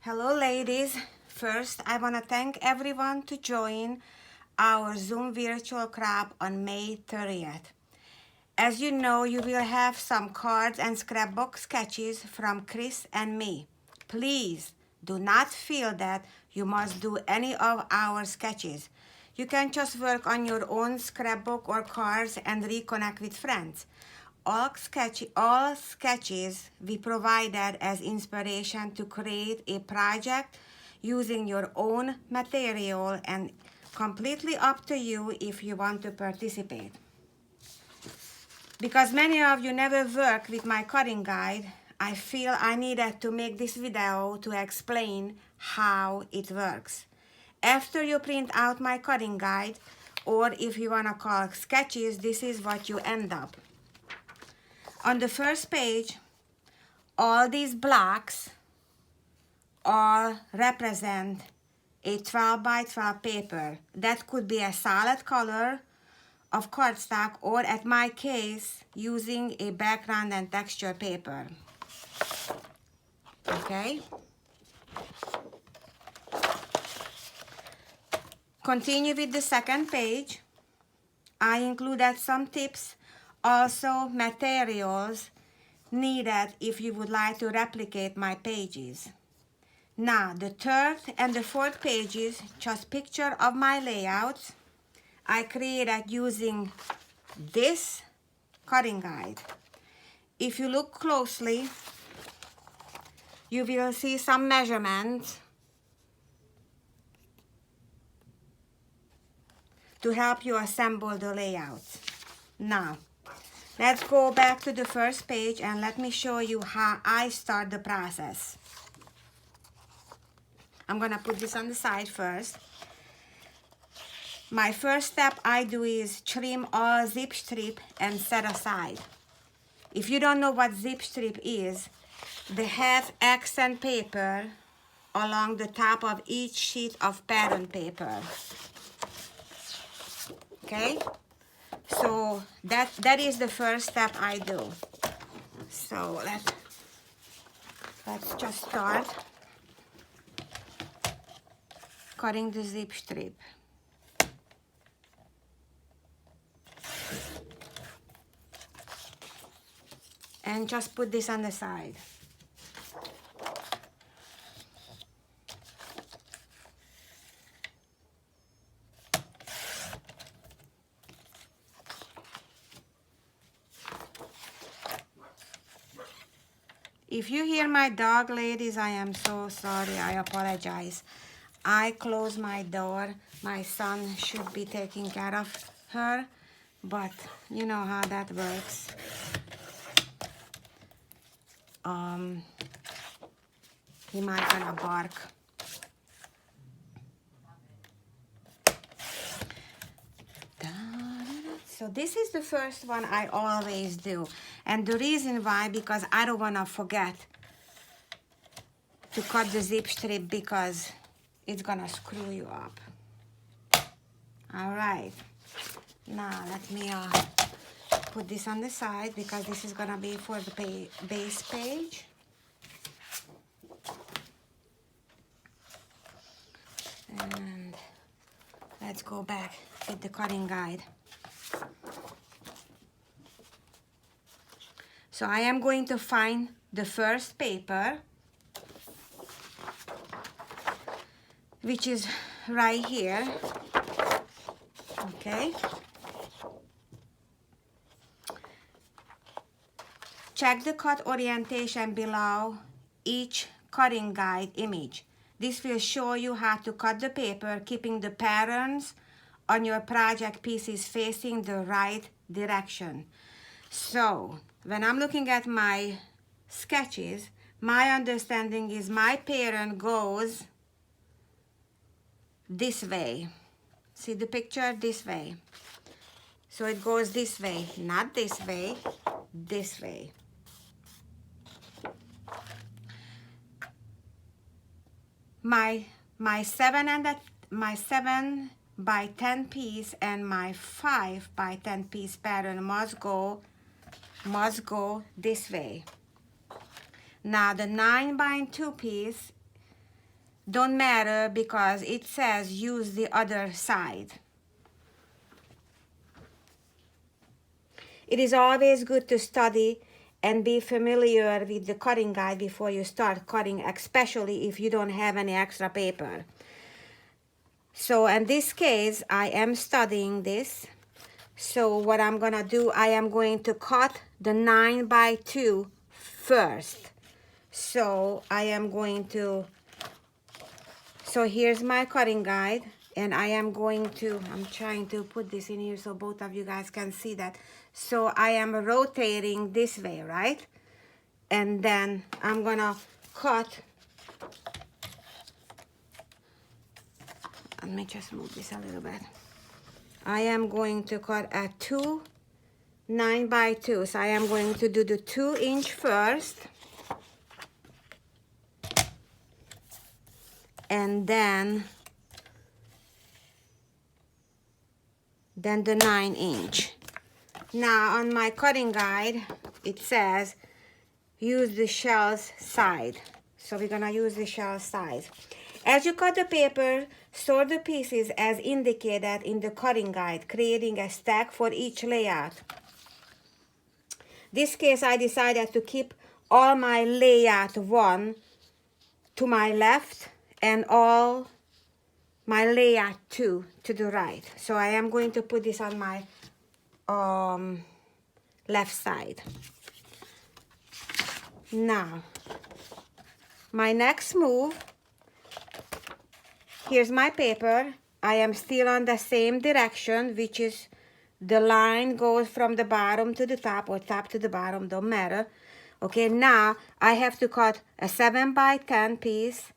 Hello ladies. First, I want to thank everyone to join our Zoom virtual crop on May 30th. As you know, you will have some cards and scrapbook sketches from Chris and me. Please do not feel that you must do any of our sketches. You can just work on your own scrapbook or cards and reconnect with friends. All sketches we provided as inspiration to create a project using your own material and completely up to you if you want to participate. Because many of you never work with my cutting guide, I feel I needed to make this video to explain how it works. After you print out my cutting guide, or if you want to call sketches, this is what you end up. On the first page, all these blocks all represent a 12 by 12 paper. That could be a solid color of cardstock, or at my case, using a background and texture paper. Okay? Continue with the second page. I included some tips, also materials needed if you would like to replicate my pages. Now, the third and the fourth pages, just picture of my layouts I created using this cutting guide. If you look closely, you will see some measurements to help you assemble the layout. Now, let's go back to the first page and let me show you how I start the process. I'm gonna put this on the side first. My first step I do is trim all zip strip and set aside. If you don't know what zip strip is, the half accent paper along the top of each sheet of pattern paper. Okay? So that is the first step I do. So let's just start cutting the zip strip. And just put this on the side. If you hear my dog, ladies, I am so sorry. I apologize. I close my door. My son should be taking care of her, but you know how that works. He might gonna bark. So this is the first one I always do. And the reason why, because I don't wanna forget to cut the zip strip because it's gonna screw you up. All right, now let me put this on the side because this is gonna be for the base page. And let's go back with the cutting guide. So I am going to find the first paper, which is right here. Okay. Check the cut orientation below each cutting guide image. This will show you how to cut the paper, keeping the patterns on your project pieces facing the right direction. So, when I'm looking at my sketches, my understanding is my pattern goes this way. See the picture? This way. So it goes this way, not this way, this way. My 7 by 10 piece and my 5 by 10 piece pattern must go this way. Now the 9 by 2 piece don't matter because it says use the other side. It is always good to study and be familiar with the cutting guide before you start cutting, especially if you don't have any extra paper. So in this case, I am studying this. So what I'm gonna do, I am going to cut the 9x2 first. So I am going to, so here's my cutting guide, and I am going to, I'm trying to put this in here so both of you guys can see that. So I am rotating this way, right? And then I'm gonna cut. Let me just move this a little bit. I am going to cut a 2 9x2. So I am going to do the 2-inch first. And then the 9-inch. Now on my cutting guide, it says use the shell's side. So we're gonna use the shell side. As you cut the paper, store the pieces as indicated in the cutting guide, creating a stack for each layout. This case, I decided to keep all my layout 1 to my left and all my layout 2 to the right. So I am going to put this on my left side. Now, my next move, here's my paper. I am still on the same direction, which is the line goes from the bottom to the top or top to the bottom, don't matter. Okay, now I have to cut a 7x10 piece,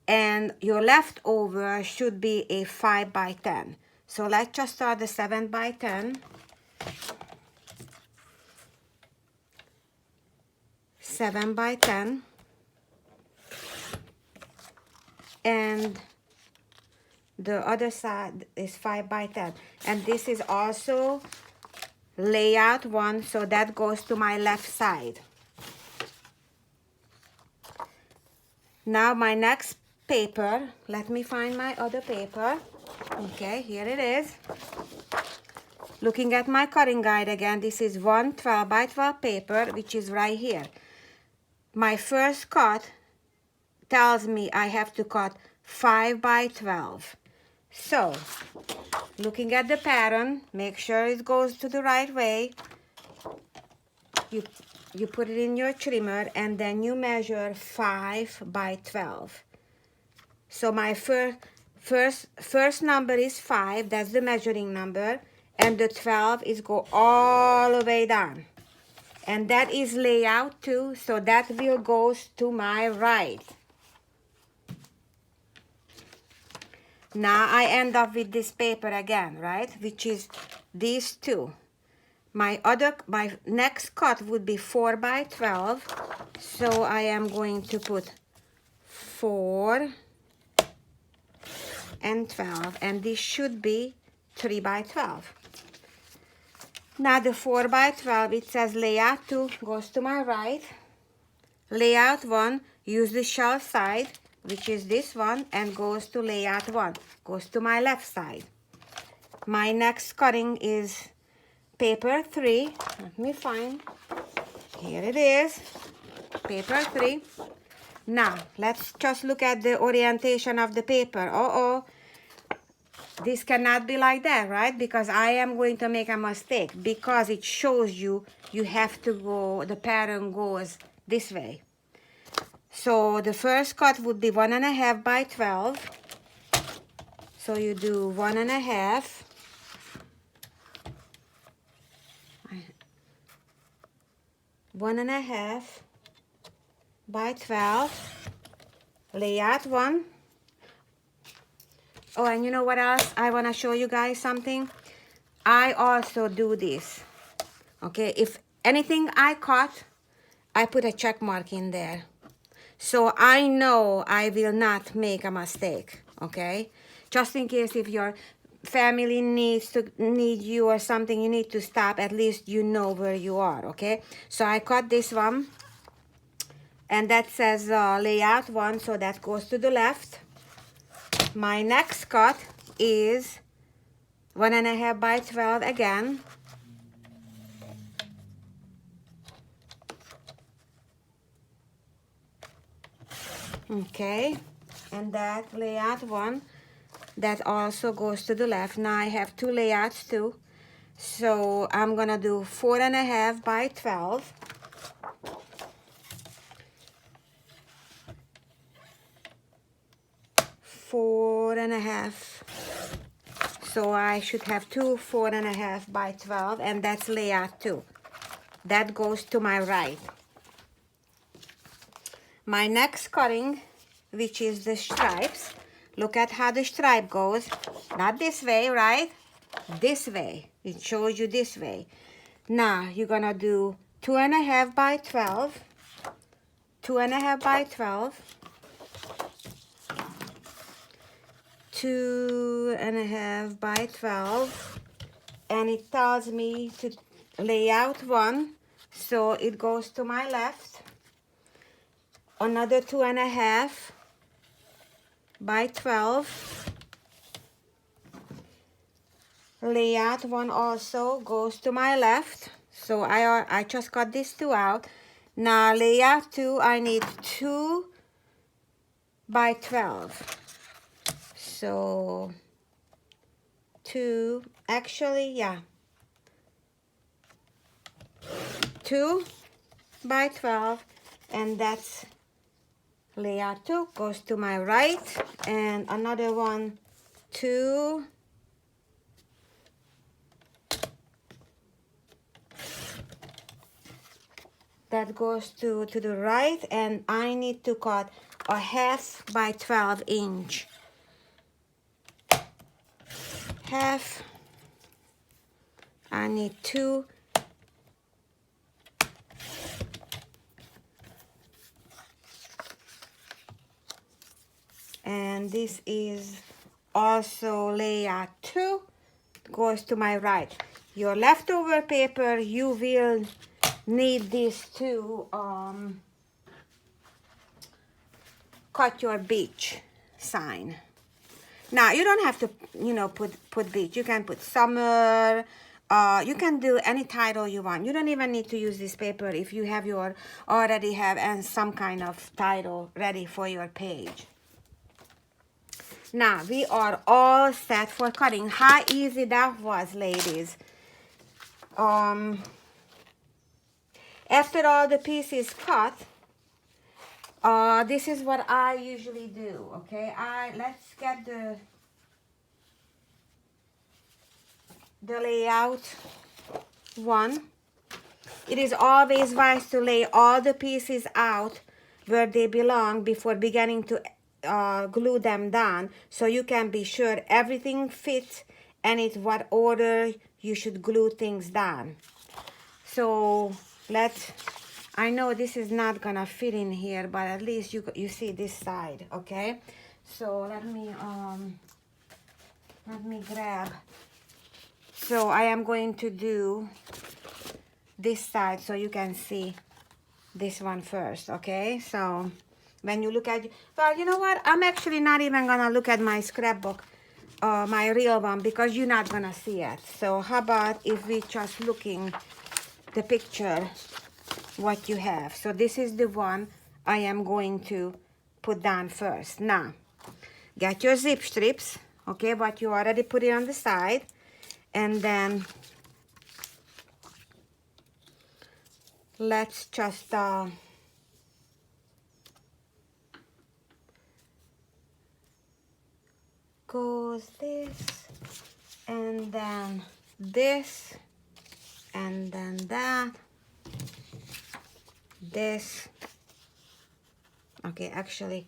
and your leftover should be a 5x10. So let's just start the 7x10. 7x10. And the other side is 5x10. And this is also layout 1, so that goes to my left side. Now my next paper, let me find my other paper. Okay, here it is. Looking at my cutting guide again, this is 1 12x12 paper, which is right here. My first cut tells me I have to cut 5x12. So, looking at the pattern, make sure it goes to the right way. You put it in your trimmer, and then you measure 5x12. So my first number is 5, that's the measuring number, and the 12 is go all the way down. And that is layout 2, so that will go to my right. Now I end up with this paper again, right? Which is these two. My next cut would be 4x12. So I am going to put 4 and 12. And this should be 3x12. Now the 4x12, it says layout 2 goes to my right. Layout 1, use the shell side, which is this one, and goes to layout 1, goes to my left side. My next cutting is paper 3. Let me find. Here it is, paper 3. Now, let's just look at the orientation of the paper. This cannot be like that, right? Because I am going to make a mistake, because it shows you have to go, the pattern goes this way. So the first cut would be 1.5x12. So you do 1.5. 1.5 by 12. Layout 1. Oh, and you know what else? I want to show you guys something. I also do this. Okay, if anything I cut, I put a check mark in there. So I know I will not make a mistake, okay? Just in case if your family need you or something, you need to stop, at least you know where you are, okay? So I cut this one, and that says layout 1, so that goes to the left. my next cut is 1.5 by 12 again. Okay, and that layout one, that also goes to the left. Now I have two layouts too. So I'm gonna do 4.5 by 12. Four and a half. So I should have two 4.5 by 12, and that's layout 2. That goes to my right. My next cutting, which is the stripes, look at how the stripe goes. Not this way, right? This way. It shows you this way. Now you're gonna do 2.5 by 12, 2.5 by 12, 2.5 by 12, and it tells me to lay out 1, so it goes to my left. Another 2.5 by 12, layout 1 also goes to my left. So I just cut these 2 out. Now layout 2, I need 2 by 12. So 2, actually, yeah, 2 by 12, and that's layout 2 goes to my right, and another one, 2 that goes to the right, and I need to cut a 1/2 by 12 inch. Half. I need 2. And this is also layout 2, goes to my right. Your leftover paper, you will need this to cut your beach sign. Now you don't have to, you know, put beach. You can put summer. You can do any title you want. You don't even need to use this paper if you have already have and some kind of title ready for your page. Now we are all set for cutting. How easy that was, ladies. After all the pieces cut, this is what I usually do. Okay, let's get the layout 1. It is always wise to lay all the pieces out where they belong before beginning to glue them down, so you can be sure everything fits and in what order you should glue things down. So I know this is not gonna fit in here, but at least you see this side, okay? So let me grab. So I am going to do this side so you can see this one first, okay? So when you look at, well, you know what? I'm actually not even gonna look at my scrapbook, my real one, because you're not gonna see it. So how about if we just looking the picture, what you have. So this is the one I am going to put down first. Now, get your zip strips, okay, but you already put it on the side, and then let's just goes this, and then this, and then that, this. Okay, actually,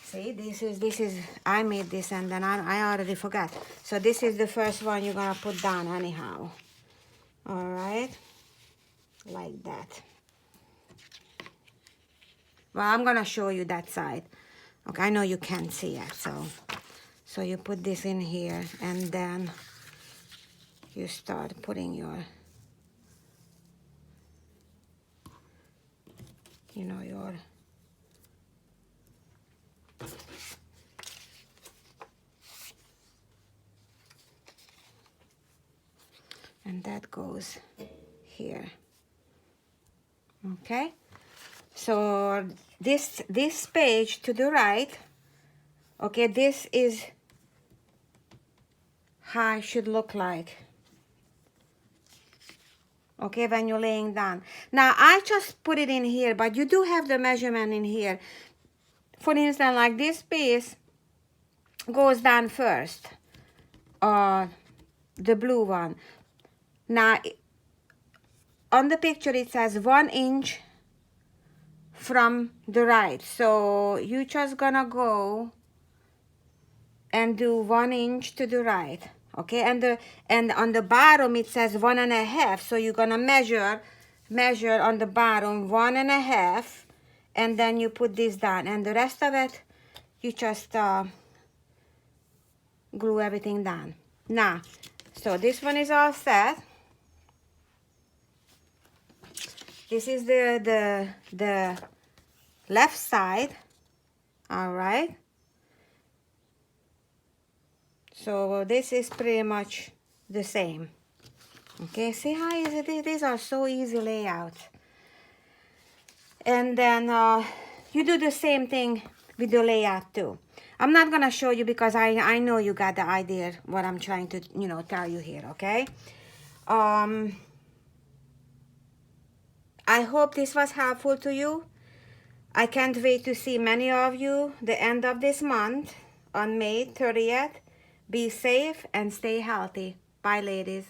see, this is I made this, and then I already forgot. So this is the first one you're gonna put down anyhow. All right, like that. Well, I'm gonna show you that side. Okay, I know you can't see it, so you put this in here, and then you start putting your, you know, your and that goes here. Okay, so this page to the right, okay, this is how it should look like, okay, when you're laying down. Now I just put it in here, but you do have the measurement in here. For instance, like this piece goes down first, the blue one. Now on the picture it says 1 inch from the right, so you just gonna go and do 1 inch to the right, okay, and on the bottom it says 1.5, so you're gonna measure on the bottom 1.5, and then you put this down, and the rest of it you just glue everything down. Now, so this one is all set. This is the left side, all right. So this is pretty much the same. Okay, see how easy these are, so easy layouts. And then you do the same thing with the layout too. I'm not gonna show you because I know you got the idea what I'm trying to, you know, tell you here, okay? I hope this was helpful to you. I can't wait to see many of you the end of this month on May 30th. Be safe and stay healthy. Bye, ladies.